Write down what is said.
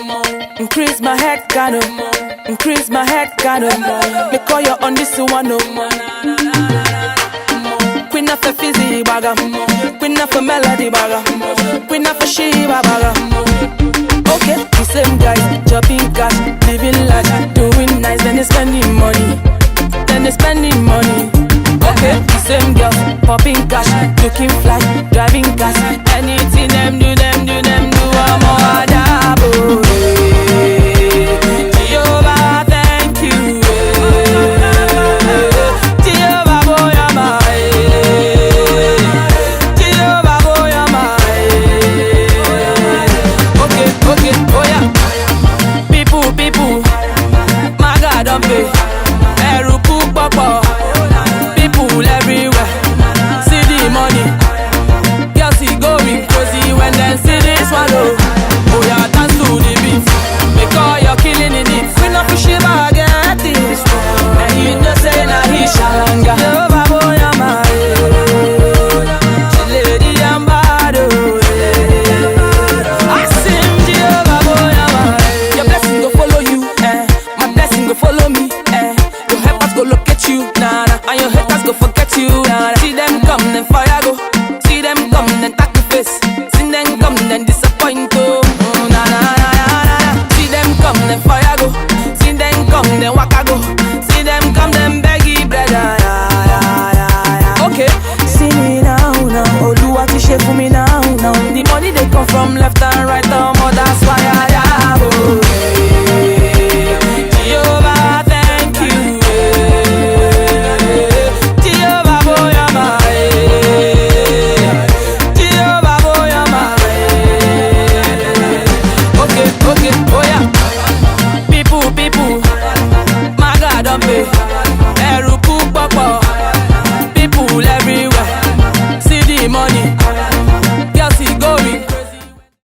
Increase my head, Gano. Increase my head, Gano. Me call you on this one, no. Queen of a fizzy bagger, queen of a melody bagger, queen of a Shiva bagger. Okay, the same guys, chopping cash, living large, doing nice, then they spending money, then they spending money. Okay, the same girls, popping cash, looking fly, driving cars, anything them do, I'm all adabo. Jehovah, thank you. Jehovah, boy, am I. Jehovah, boy, am I. Okay, oh yeah. People, my God, don't pay. Eruku papa. People everywhere, see the money. Girls see going crazy when they see this swallow. Oh yeah, dance to the beat, because you're killing in it. We not push it back, get this. And you just say na he shalanga. Jehovah boy am I, lady I'm bad. I sing Jehovah boy am I. Your blessing go follow you, my blessing go follow me, Your helpers go look at you, nah. And your haters go forget you. See them come, then fire go. See them come, then tack the face. See them come, then disappoint oh. Nah. See them come, then fire go. See them come, then waka go. See them come, then beggy bread. Okay, see me now. Oluwa ti ṣe fún mi now. The money they come from left and right, that's why I have Jehovah, thank you. Okay, oh yeah. People, my God, don't pay.